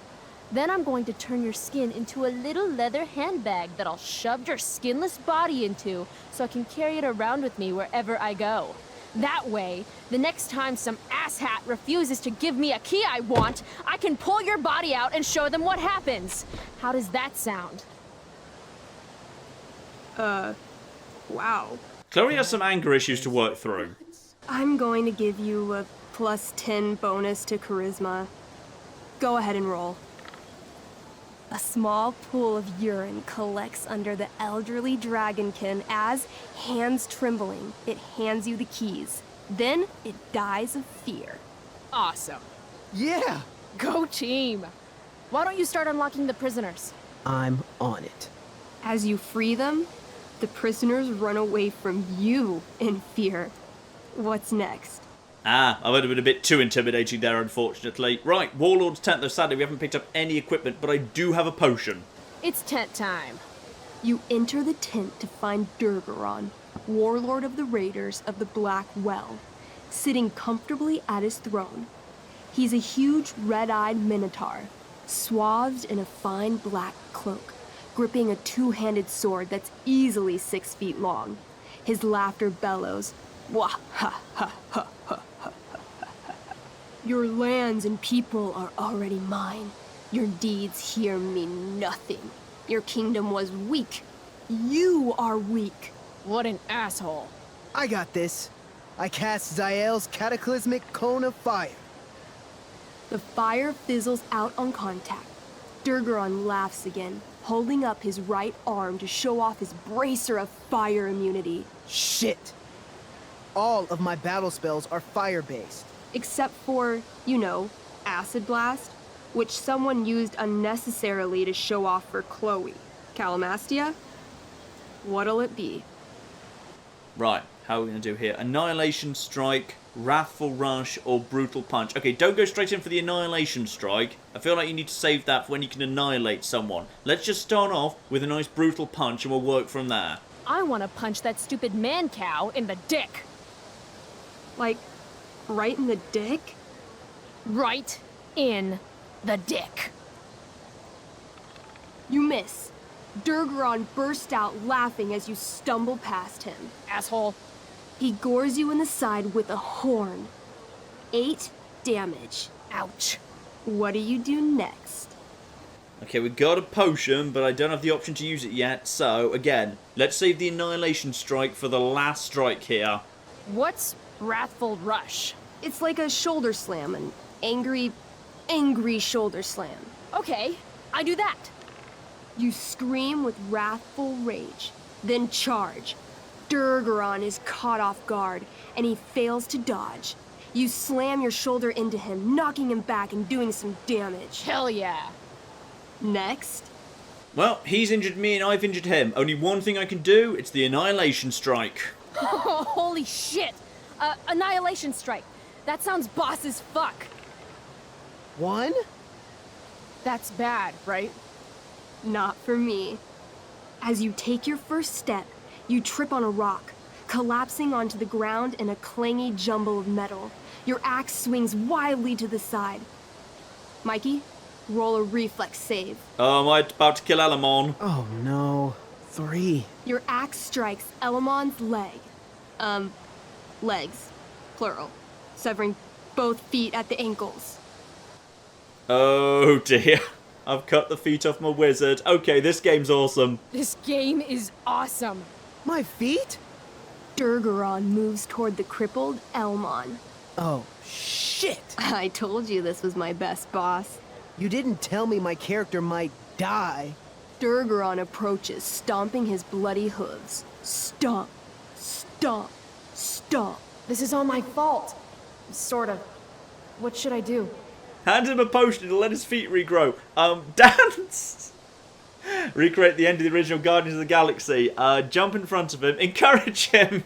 Then I'm going to turn your skin into a little leather handbag that I'll shove your skinless body into so I can carry it around with me wherever I go. That way, the next time some asshat refuses to give me a key I want, I can pull your body out and show them what happens. How does that sound? Wow. Chloe has some anger issues to work through. I'm going to give you a +10 bonus to charisma. Go ahead and roll. A small pool of urine collects under the elderly dragonkin as, hands trembling, it hands you the keys. Then it dies of fear. Awesome. Yeah! Go team! Why don't you start unlocking the prisoners? I'm on it. As you free them, the prisoners run away from you in fear. What's next? I would have been a bit too intimidating there, unfortunately. Right, Warlord's tent, though sadly we haven't picked up any equipment, but I do have a potion. It's tent time. You enter the tent to find Durgaron, warlord of the Raiders of the Black Well, sitting comfortably at his throne. He's a huge red-eyed minotaur, swathed in a fine black cloak, gripping a two-handed sword that's easily 6 feet long. His laughter bellows, "Wah ha ha ha ha ha ha. Your lands and people are already mine. Your deeds here mean nothing. Your kingdom was weak. You are weak." What an asshole. I got this. I cast Zael's cataclysmic cone of fire. The fire fizzles out on contact. Durgaron laughs again, holding up his right arm to show off his bracer of fire immunity. Shit! All of my battle spells are fire-based. Except for, you know, Acid Blast, which someone used unnecessarily to show off for Chloe. Callamastia? What'll it be? Right, How are we going to do here? Annihilation Strike, Wrathful Rush, or Brutal Punch. Okay, don't go straight in for the Annihilation Strike. I feel like you need to save that for when you can annihilate someone. Let's just start off with a nice Brutal Punch and we'll work from there. I want to punch that stupid man cow in the dick. Like, right in the dick? Right in the dick. You miss. Durgaron burst out laughing as you stumble past him. Asshole. He gores you in the side with a horn. 8 damage. Ouch. What do you do next? Okay, we got a potion, but I don't have the option to use it yet. So, again, let's save the Annihilation Strike for the last strike here. What's Wrathful Rush? It's like a shoulder slam, an angry shoulder slam. Okay, I do that. You scream with wrathful rage, then charge. Durgaron is caught off guard, and he fails to dodge. You slam your shoulder into him, knocking him back and doing some damage. Hell yeah. Next. Well, he's injured me and I've injured him. Only one thing I can do, it's the Annihilation Strike. Holy shit! Annihilation Strike. That sounds boss as fuck. 1? That's bad, right? Not for me. As you take your first step, you trip on a rock, collapsing onto the ground in a clangy jumble of metal. Your axe swings wildly to the side. Mikey, roll a reflex save. Oh, am I about to kill Elamon? Oh no. 3. Your axe strikes Elamon's leg. Legs. Plural. Severing both feet at the ankles. Oh dear. I've cut the feet off my wizard. Okay, this game's awesome. This game is awesome. My feet? Durgaron moves toward the crippled Elmon. Oh, shit! I told you this was my best boss. You didn't tell me my character might die. Durgaron approaches, stomping his bloody hooves. Stomp, stomp, stomp. This is all my fault. Sort of. What should I do? Hand him a potion to let his feet regrow. Dance! Recreate the end of the original Guardians of the Galaxy. Jump in front of him. Encourage him.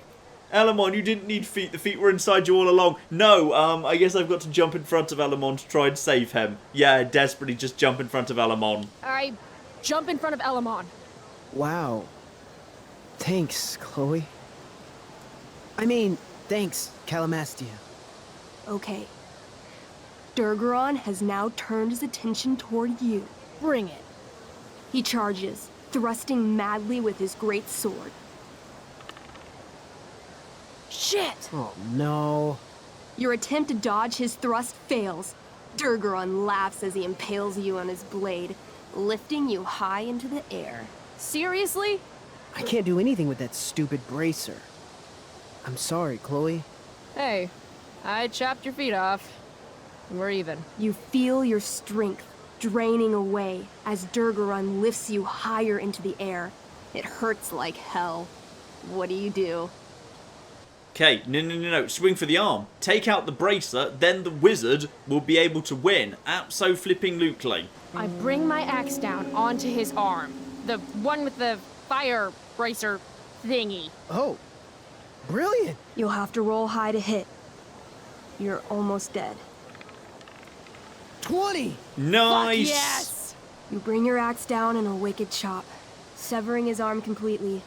Elamon, you didn't need feet. The feet were inside you all along. No, I guess I've got to jump in front of Elamon to try and save him. Yeah, desperately just jump in front of Elamon. I jump in front of Elamon. Wow. Thanks, Chloe. Thanks, Callamastia. Okay. Durgaron has now turned his attention toward you. Bring it. He charges, thrusting madly with his great sword. Shit! Oh no. Your attempt to dodge his thrust fails. Durgaron laughs as he impales you on his blade, lifting you high into the air. Seriously? I can't do anything with that stupid bracer. I'm sorry, Chloe. Hey, I chopped your feet off. We're even. You feel your strength draining away as Durgaron lifts you higher into the air. It hurts like hell. What do? Okay, no. Swing for the arm. Take out the bracer, then the wizard will be able to win. Abso-flipping-lutely. I bring my axe down onto his arm. The one with the fire bracer thingy. Oh, brilliant. You'll have to roll high to hit. You're almost dead. 20! Nice! Fuck yes! You bring your axe down in a wicked chop, severing his arm completely.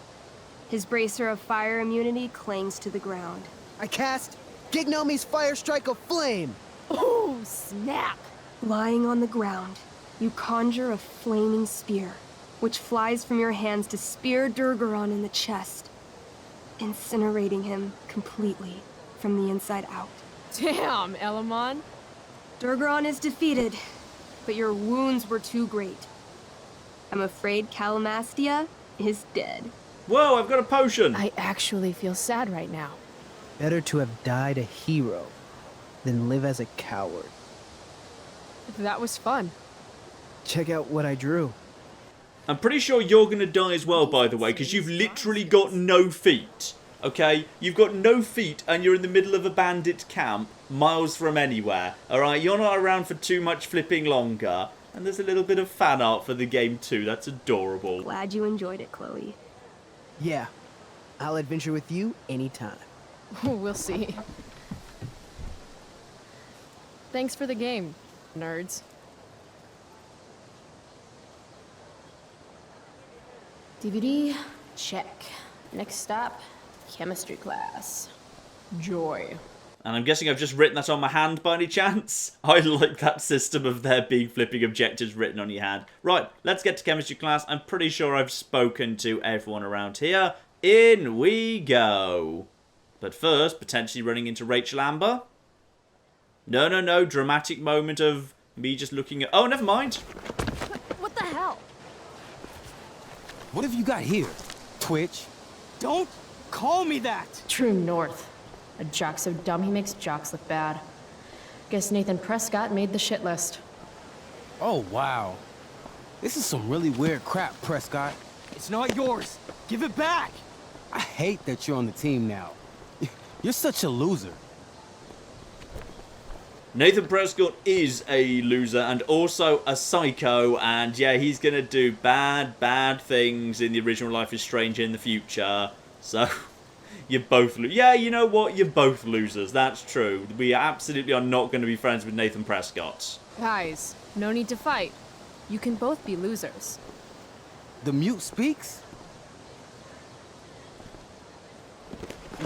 His bracer of fire immunity clings to the ground. I cast Gignomi's Fire Strike of Flame! Ooh, snap! Lying on the ground, you conjure a flaming spear, which flies from your hands to spear Durgaron in the chest, incinerating him completely from the inside out. Damn, Elamon. Durgaron is defeated, but your wounds were too great. I'm afraid Callamastia is dead. Whoa, I've got a potion! I actually feel sad right now. Better to have died a hero than live as a coward. That was fun. Check out what I drew. I'm pretty sure you're going to die as well, by the way, because you've literally got no feet. Okay? You've got no feet and you're in the middle of a bandit camp, miles from anywhere. Alright? You're not around for too much flipping longer. And there's a little bit of fan art for the game too. That's adorable. Glad you enjoyed it, Chloe. Yeah, I'll adventure with you anytime. We'll see. Thanks for the game, nerds. DVD, check. Next stop, chemistry class. Joy. And I'm guessing I've just written that on my hand by any chance? I like that system of there being flipping objectives written on your hand. Right, let's get to chemistry class. I'm pretty sure I've spoken to everyone around here. In we go. But first, potentially running into Rachel Amber. No. Dramatic moment of me just looking at... Oh, never mind. What the hell? What have you got here, Twitch? Don't call me that! True north. A jock so dumb he makes jocks look bad. Guess Nathan Prescott made the shit list. Oh, wow. This is some really weird crap, Prescott. It's not yours. Give it back! I hate that you're on the team now. You're such a loser. Nathan Prescott is a loser and also a psycho, and yeah, he's gonna do bad things in the original Life is Strange in the future. So, you're both yeah, you know what? You're both losers. That's true. We absolutely are not going to be friends with Nathan Prescott. Guys, no need to fight. You can both be losers. The mute speaks?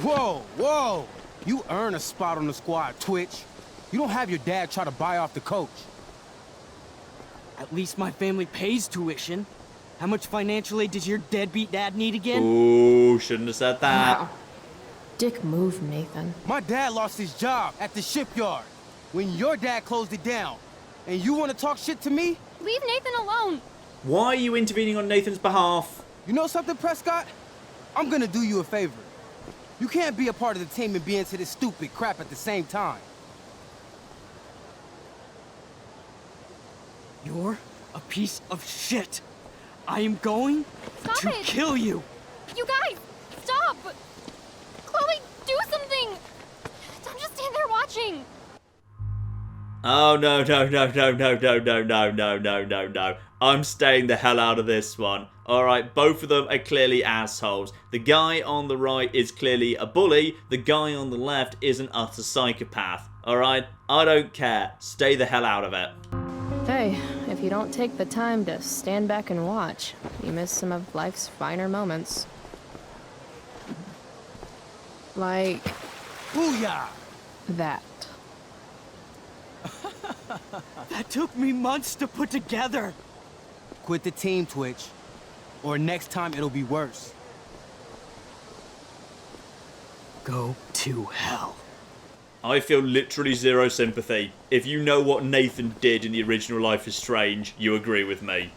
Whoa! You earn a spot on the squad, Twitch. You don't have your dad try to buy off the coach. At least my family pays tuition. How much financial aid does your deadbeat dad need again? Ooh, shouldn't have said that. Wow. Dick move, Nathan. My dad lost his job at the shipyard when your dad closed it down. And you want to talk shit to me? Leave Nathan alone! Why are you intervening on Nathan's behalf? You know something, Prescott? I'm gonna do you a favor. You can't be a part of the team and be into this stupid crap at the same time. You're a piece of shit. I am going Stop to it. kill you. You guys, stop! Chloe, do something! Don't just stand there watching! Oh, no. I'm staying the hell out of this one. Alright, both of them are clearly assholes. The guy on the right is clearly a bully. The guy on the left is an utter psychopath. Alright, I don't care. Stay the hell out of it. Hey, if you don't take the time to stand back and watch, you miss some of life's finer moments. Like... Booyah! that. That took me months to put together. Quit the team, Twitch. Or next time it'll be worse. Go to hell. I feel literally zero sympathy. If you know what Nathan did in the original Life is Strange, you agree with me.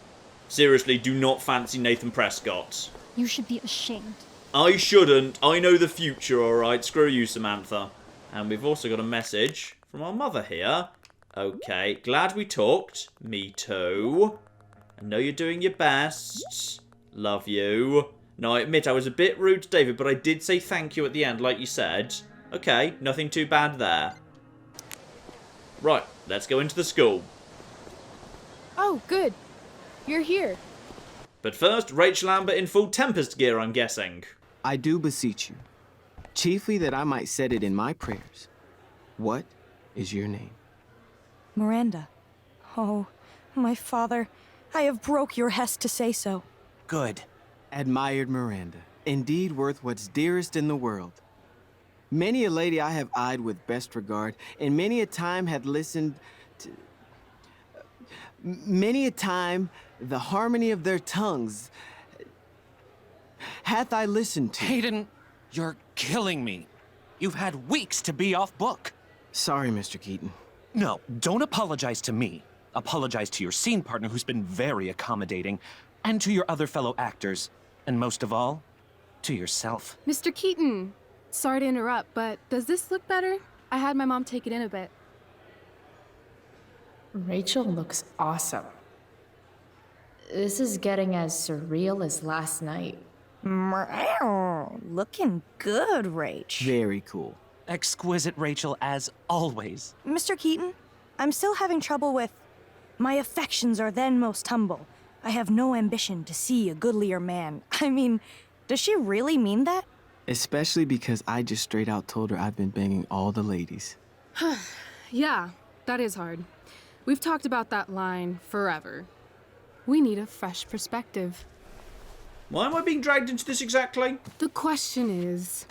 Seriously, do not fancy Nathan Prescott. You should be ashamed. I shouldn't. I know the future, alright? Screw you, Samantha. And we've also got a message from our mother here. Okay, glad we talked. Me too. I know you're doing your best. Love you. Now, I admit I was a bit rude to David, but I did say thank you at the end, like you said. Okay, nothing too bad there. Right, let's go into the school. Oh, good. You're here. But first, Rachel Amber in full Tempest gear, I'm guessing. I do beseech you, chiefly that I might set it in my prayers. What is your name? Miranda. Oh, my father, I have broke your hest to say so. Good. Admired Miranda, indeed worth what's dearest in the world. Many a lady I have eyed with best regard, and many a time had listened to... Many a time the harmony of their tongues hath I listened to. Hayden, you're killing me. You've had weeks to be off book. Sorry, Mr. Keaton. No, don't apologize to me. Apologize to your scene partner who's been very accommodating, and to your other fellow actors, and most of all, to yourself. Mr. Keaton, sorry to interrupt, but does this look better? I had my mom take it in a bit. Rachel looks awesome. This is getting as surreal as last night. Looking good, Rach. Very cool. Exquisite, Rachel, as always. Mr. Keaton, I'm still having trouble with... My affections are then most humble. I have no ambition to see a goodlier man. I mean, does she really mean that? Especially because I just straight out told her I've been banging all the ladies. Yeah, that is hard. We've talked about that line forever. We need a fresh perspective. Why am I being dragged into this exactly? The question is,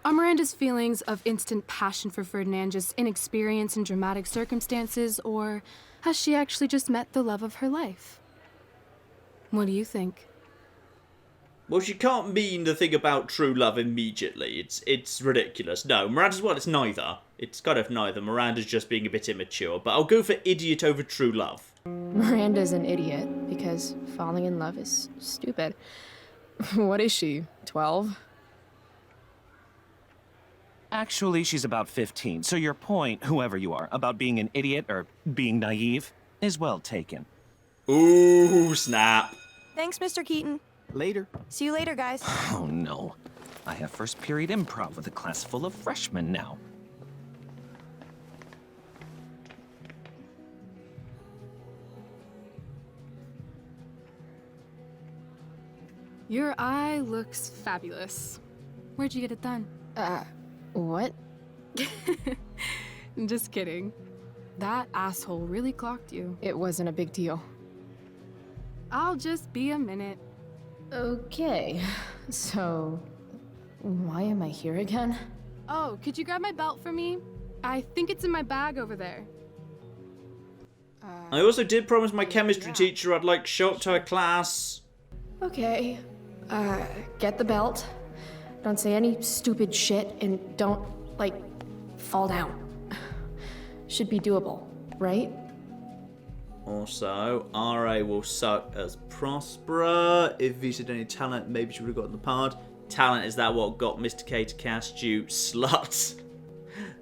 are Miranda's feelings of instant passion for Ferdinand just inexperience in dramatic circumstances, or has she actually just met the love of her life? What do you think? Well, she can't mean the thing about true love immediately. It's ridiculous. No, Miranda's, well, it's neither. It's kind of neither. Miranda's just being a bit immature. But I'll go for idiot over true love. Miranda's an idiot because falling in love is stupid. What is she, 12? Actually, she's about 15, so your point, whoever you are, about being an idiot or being naive, is well taken. Ooh, snap. Thanks, Mr. Keaton. Later. See you later, guys. Oh no. I have first period improv with a class full of freshmen now. Your eye looks fabulous. Where'd you get it done? What? Just kidding. That asshole really clocked you. It wasn't a big deal. I'll just be a minute. Okay, so why am I here again? Oh, could you grab my belt for me? I think it's in my bag over there. I also did promise my chemistry teacher I'd like show up to her class. Okay, get the belt. Don't say any stupid shit and don't, like, fall down. Should be doable, right? Also, RA will suck as Prospera. If he said any talent, maybe she would have gotten the part. Talent, is that what got Mr. K to cast you? Slut.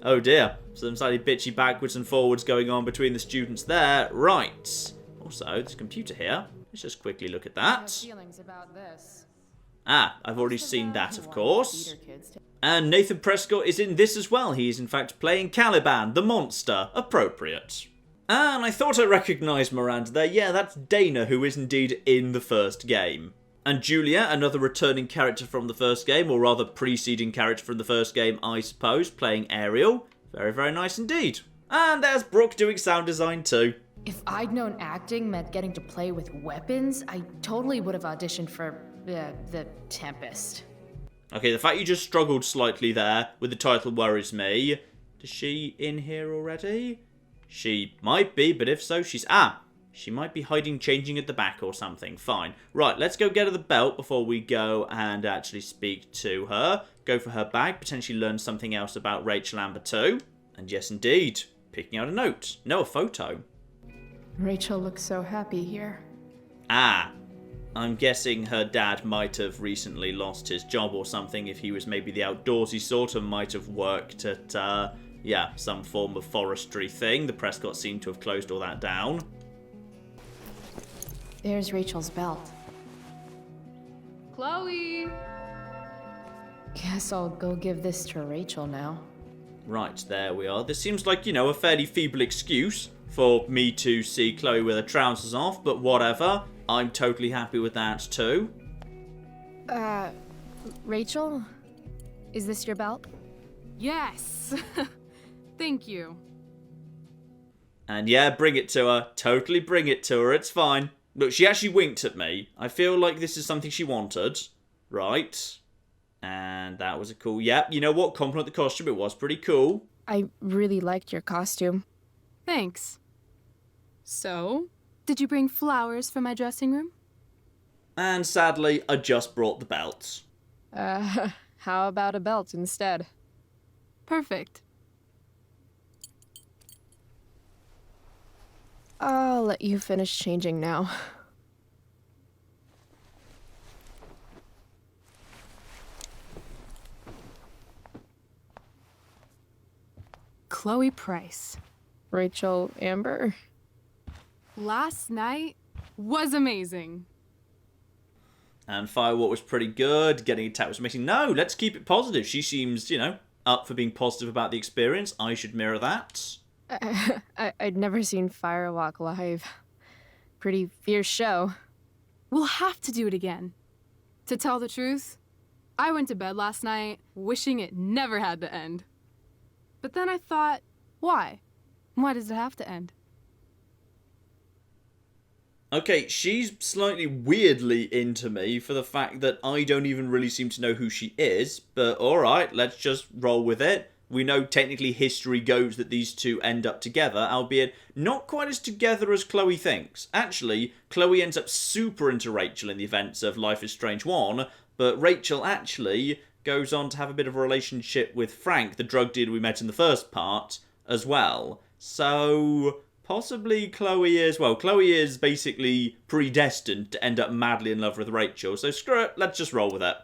Oh dear. Some slightly bitchy backwards and forwards going on between the students there. Right. Also, there's a computer here. Let's just quickly look at that. Feelings about this. Ah, I've already seen that, of course. And Nathan Prescott is in this as well. He is, in fact, playing Caliban, the monster. Appropriate. And I thought I recognised Miranda there. Yeah, that's Dana, who is indeed in the first game. And Julia, another returning character from the first game, or rather preceding character from the first game, I suppose, playing Ariel. Very, very nice indeed. And there's Brooke doing sound design too. If I'd known acting meant getting to play with weapons, I totally would have auditioned for the Tempest. Okay, the fact you just struggled slightly there with the title worries me. Is she in here already? She might be, but if so, she might be hiding, changing at the back or something. Fine. Right, let's go get her the belt before we go and actually speak to her. Go for her bag, potentially learn something else about Rachel Amber too. And yes, indeed, picking out a note. No, a photo. Rachel looks so happy here. I'm guessing her dad might have recently lost his job or something. If he was maybe the outdoorsy sort, and might have worked at, some form of forestry thing. The Prescott seemed to have closed all that down. There's Rachel's belt. Chloe! Guess I'll go give this to Rachel now. Right, there we are. This seems like, a fairly feeble excuse for me to see Chloe with her trousers off, but whatever. I'm totally happy with that too. Rachel? Is this your belt? Yes! Thank you. And yeah, bring it to her. Totally bring it to her. It's fine. Look, she actually winked at me. I feel like this is something she wanted. Right. And that was a cool... Yep, you know what? Compliment the costume. It was pretty cool. I really liked your costume. Thanks. So, did you bring flowers for my dressing room? And sadly, I just brought the belt. How about a belt instead? Perfect. I'll let you finish changing now. Chloe Price. Rachel Amber. Last night was amazing. And Firewalk was pretty good. Getting attacked was amazing. No, let's keep it positive. She seems, up for being positive about the experience. I should mirror that. I'd never seen Firewalk live. Pretty fierce show. We'll have to do it again. To tell the truth, I went to bed last night wishing it never had to end. But then I thought, why? Why does it have to end? Okay, she's slightly weirdly into me for the fact that I don't even really seem to know who she is, but alright, let's just roll with it. We know technically history goes that these two end up together, albeit not quite as together as Chloe thinks. Actually, Chloe ends up super into Rachel in the events of Life is Strange 1, but Rachel actually goes on to have a bit of a relationship with Frank, the drug dealer we met in the first part, as well. So possibly Chloe is basically predestined to end up madly in love with Rachel, so screw it, let's just roll with it.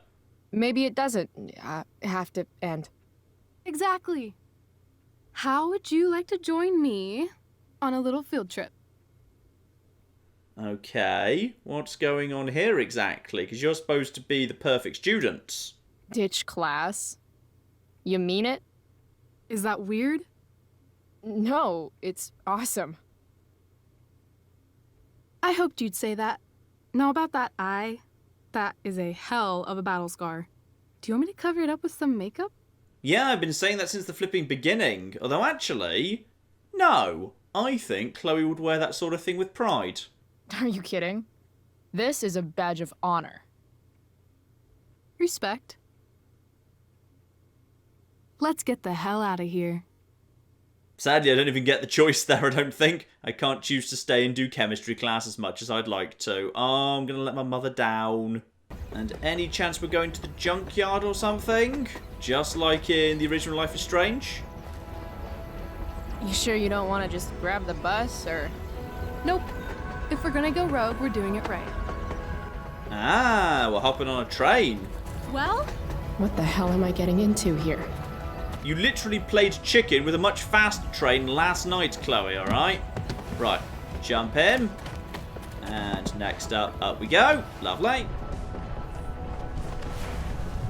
Maybe it doesn't have to end. Exactly. How would you like to join me on a little field trip? Okay, what's going on here exactly? Because you're supposed to be the perfect student. Ditch class? You mean it? Is that weird? No, it's awesome. I hoped you'd say that. Now about that eye, that is a hell of a battle scar. Do you want me to cover it up with some makeup? Yeah, I've been saying that since the flipping beginning. Although actually, no. I think Chloe would wear that sort of thing with pride. Are you kidding? This is a badge of honor. Respect. Let's get the hell out of here. Sadly, I don't even get the choice there, I don't think. I can't choose to stay and do chemistry class as much as I'd like to. Oh, I'm going to let my mother down. And any chance we're going to the junkyard or something? Just like in the original Life is Strange? You sure you don't want to just grab the bus, or...? Nope. If we're gonna go rogue, we're doing it right. Ah, we're hopping on a train. Well? What the hell am I getting into here? You literally played chicken with a much faster train last night, Chloe, alright? Right, jump in. And next up we go. Lovely.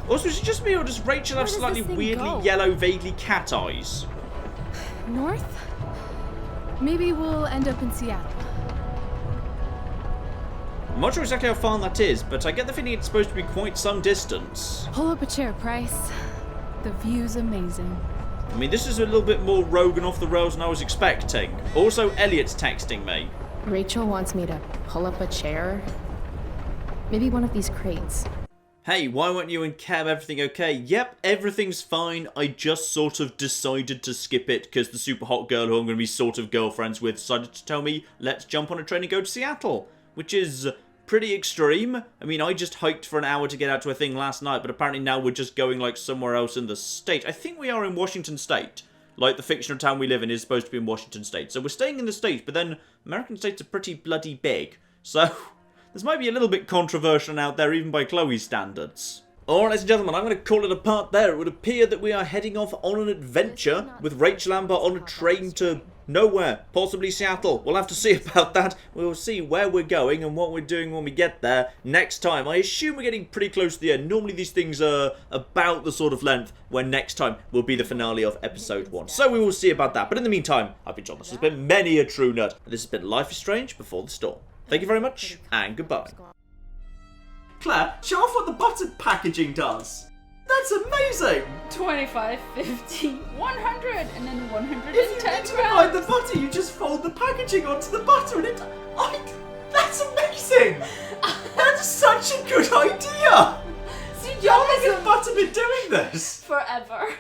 Also, is it just me or does Rachel have slightly weirdly yellow, vaguely cat eyes? North? Maybe we'll end up in Seattle. I'm not sure exactly how far that is, but I get the feeling it's supposed to be quite some distance. Pull up a chair, Price. The view's amazing. I mean, this is a little bit more rogue and off the rails than I was expecting. Also, Elliot's texting me. Rachel wants me to pull up a chair? Maybe one of these crates. Hey, why weren't you and Cam everything okay? Yep, everything's fine. I just sort of decided to skip it because the super hot girl who I'm going to be sort of girlfriends with decided to tell me, let's jump on a train and go to Seattle. Which is pretty extreme. I mean, I just hiked for an hour to get out to a thing last night, but apparently now we're just going like somewhere else in the state. I think we are in Washington State. Like the fictional town we live in is supposed to be in Washington State. So we're staying in the States, but then American states are pretty bloody big. So this might be a little bit controversial out there, even by Chloe's standards. Alright, ladies and gentlemen, I'm going to call it a part there. It would appear that we are heading off on an adventure with Rachel Amber on a train to nowhere, possibly Seattle. We'll have to see about that. We'll see where we're going and what we're doing when we get there next time. I assume we're getting pretty close to the end. Normally these things are about the sort of length where next time will be the finale of episode 1. So we will see about that. But in the meantime, I've been John. This has been many a true nerd. This has been Life is Strange Before the Storm. Thank you very much, and goodbye. Claire, show off what the button packaging does. That's amazing! 25, 50, 100, and then 110 If you need to hide the butter, you just fold the packaging onto the butter and it... that's amazing! That's such a good idea! See, How long has butter been doing this? Forever.